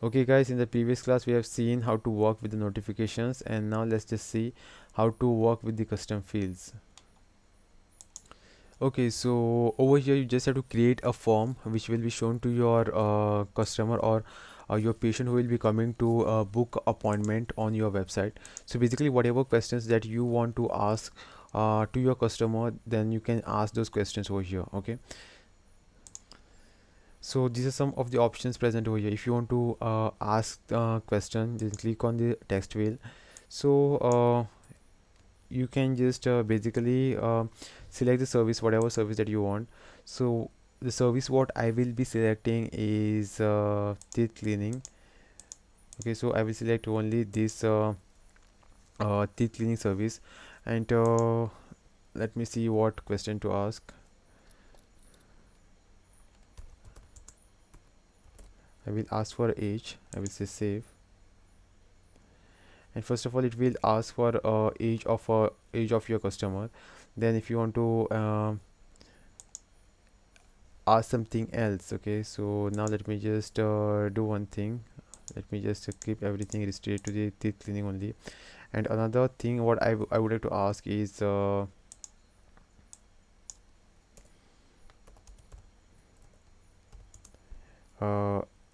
Okay guys, in the previous class we have seen how to work with the notifications, and now let's just see how to work with the custom fields. Okay, so over here you just have to create a form which will be shown to your customer or your patient who will be coming to book appointment on your website. So basically whatever questions that you want to ask to your customer, then you can ask those questions over here. Okay, so these are some of the options present over here. If you want to ask a question, then click on the text field. So you can just basically select the service, whatever service that you want. So the service what I will be selecting is teeth cleaning. Okay, so I will select only this teeth cleaning service, and let me see what question to ask. I will ask for age. I will say save, and first of all it will ask for age of your customer. Then if you want to ask something else, okay, so now let me just do one thing. Let me just keep everything restricted to the teeth cleaning only. And another thing what I would like to ask is uh,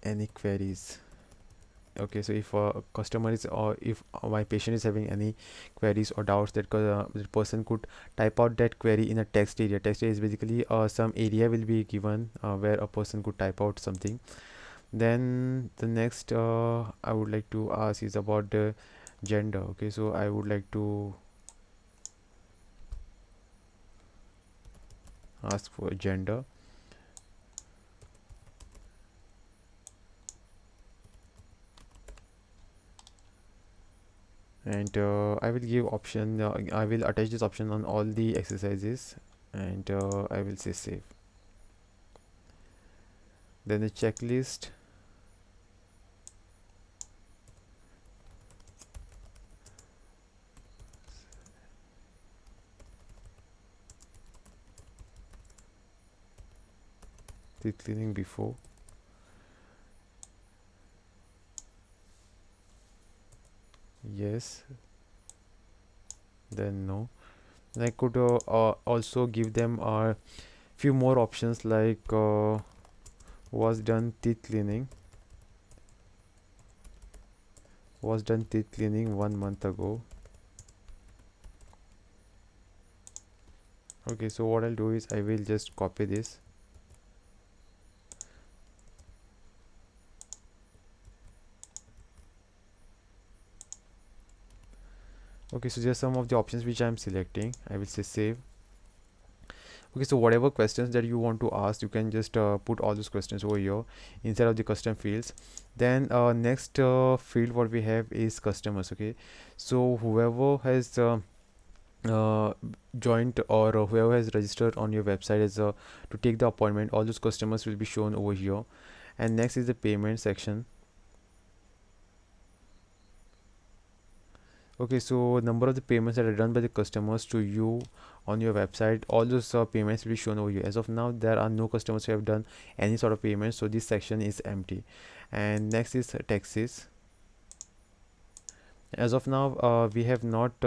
any queries. Okay, so if a customer is, or if my patient is having any queries or doubts, that the person could type out that query in a text area. Text area is basically some area will be given where a person could type out something. Then the next I would like to ask is about the gender. Okay, so I would like to ask for gender, and I will give option, I will attach this option on all the exercises, and I will say save. Then the checklist, the cleaning before, yes, then no. And I could also give them a few more options like was done teeth cleaning, was done teeth cleaning 1 month ago. Okay, so what I'll do is I will just copy this. Okay, so just some of the options which I'm selecting. I will say save. Okay, so whatever questions that you want to ask, you can just put all those questions over here inside of the custom fields. Then next field what we have is customers. Okay, so whoever has uh, joined, or whoever has registered on your website as to take the appointment, all those customers will be shown over here. And next is the payment section. Okay, so number of the payments that are done by the customers to you on your website, all those payments will be shown over here. As of now, there are no customers who have done any sort of payment, so this section is empty. And next is taxes. As of now, we have not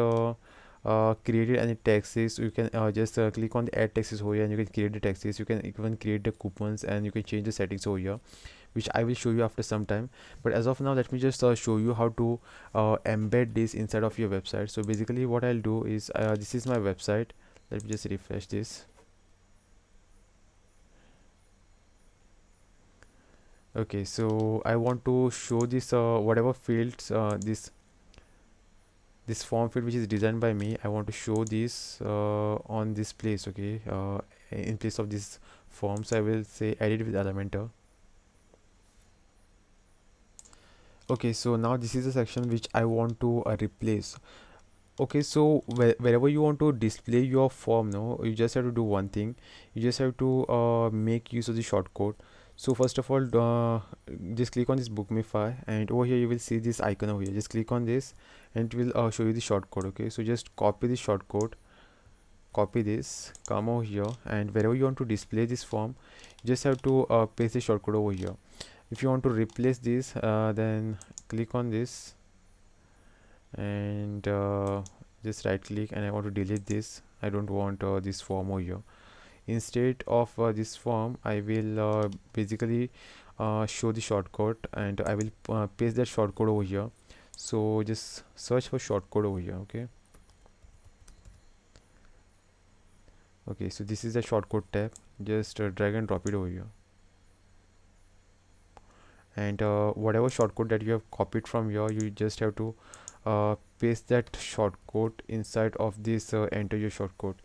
created any taxes. You can just click on the add taxes over here, and you can create the taxes. You can even create the coupons, and you can change the settings over here, which I will show you after some time. But as of now, let me just show you how to embed this inside of your website. So basically what I'll do is this is my website. Let me just refresh this. Okay, so I want to show this whatever fields this form field which is designed by me. I want to show this on this place. Okay, in place of this form, so I will say edit with Elementor. Okay, so now this is the section which I want to replace. Okay, so wherever you want to display your form, no, you just have to do one thing. You just have to make use of the shortcode. So first of all, just click on this Bookmify, and over here you will see this icon over here. Just click on this and it will show you the shortcode. Okay, so just copy the shortcode, copy this, come over here, and wherever you want to display this form, you just have to paste the shortcode over here. If you want to replace this, then click on this and just right click, and I want to delete this. I don't want this form over here. Instead of this form, I will basically show the shortcut, and I will paste that shortcode over here. So just search for shortcode over here. Okay, so this is the shortcode tab. Just drag and drop it over here, and whatever shortcode that you have copied from here, you just have to paste that shortcode inside of this enter your shortcode.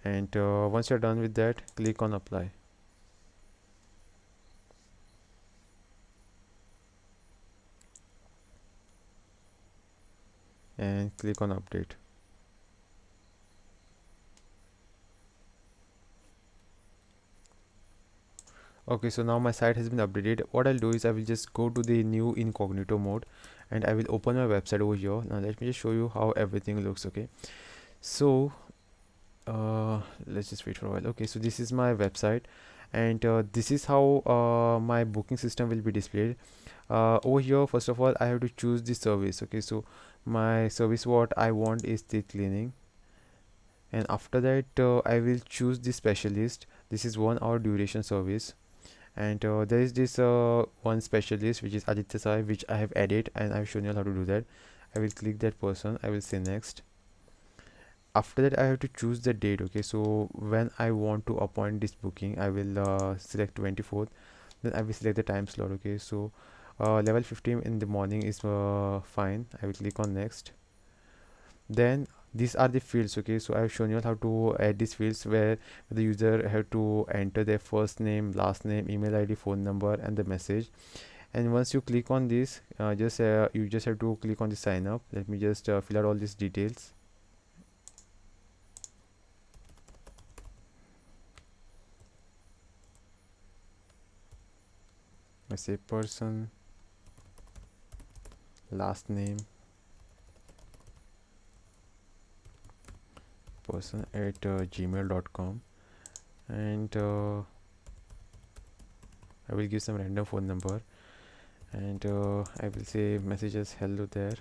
And once you're done with that, click on apply and click on update. Okay, so now my site has been updated. What I'll do is I will just go to the new incognito mode, and I will open my website over here. Now let me just show you how everything looks. Okay, so let's just wait for a while. Okay, so this is my website, and this is how my booking system will be displayed. Over here, first of all, I have to choose the service. Okay, so my service what I want is teeth cleaning, and after that I will choose the specialist. This is 1 hour duration service, and there is this one specialist which is Aditya Sai, which I have added, and I've shown you how to do that. I will click that person. I will say next. After that, I have to choose the date. Okay, so when I want to appoint this booking, I will select 24th. Then I will select the time slot. Okay, so level 15 in the morning is fine. I will click on next. Then these are the fields. Okay, so I have shown you how to add these fields, where the user have to enter their first name, last name, email ID, phone number, and the message. And once you click on this, you just have to click on the sign up. Let me just fill out all these details. I say person, last name, person at gmail.com, and I will give some random phone number, and I will say messages hello there,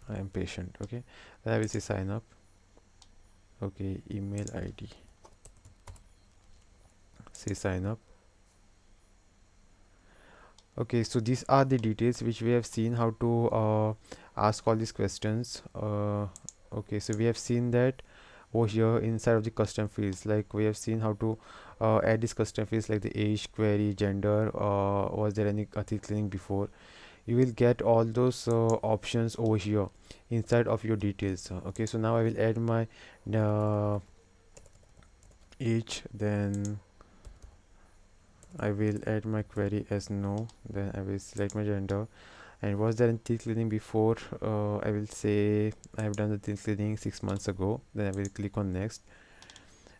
I am patient. Okay, then I will say sign up. Okay, email ID, say sign up. Okay, so these are the details which we have seen how to ask all these questions. Okay, so we have seen that over here inside of the custom fields, like we have seen how to add these custom fields like the age, query, gender, was there any teeth cleaning before. You will get all those options over here inside of your details. Okay, so now I will add my age, then I will add my query as no, then I will select my gender, and was there any teeth cleaning before. I will say I have done the teeth cleaning 6 months ago. Then I will click on next,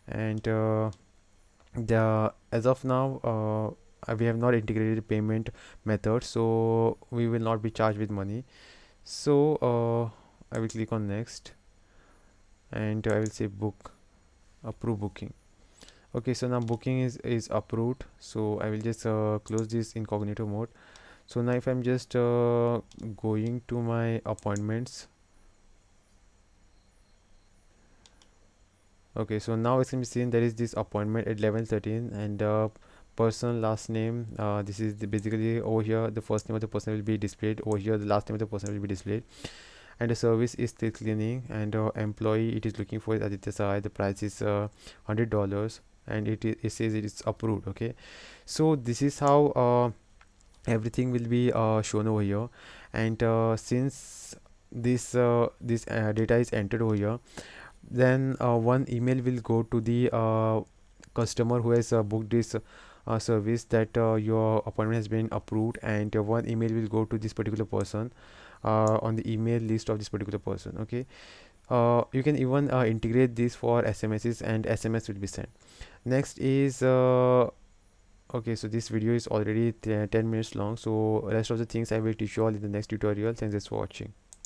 and the as of now we have not integrated payment method, so we will not be charged with money. So I will click on next, and I will say book, approve booking. Okay, so now booking is approved, so I will just close this incognito mode. So now if I'm just going to my appointments. Okay, so now as can be seen, there is this appointment at 11:13, and person, last name, this is basically over here the first name of the person will be displayed, over here the last name of the person will be displayed, and the service is teeth cleaning, and employee it is looking for is Aditya Sai. The price is $100, and it says it is approved. Okay, so this is how everything will be shown over here, and since this data is entered over here, then one email will go to the customer who has booked this service, that your appointment has been approved, and one email will go to this particular person on the email list of this particular person. Okay, you can even integrate this for SMSs, and SMS will be sent. Next is okay, so this video is already 10 minutes long, so rest of the things I will teach you all in the next tutorial. Thanks for watching.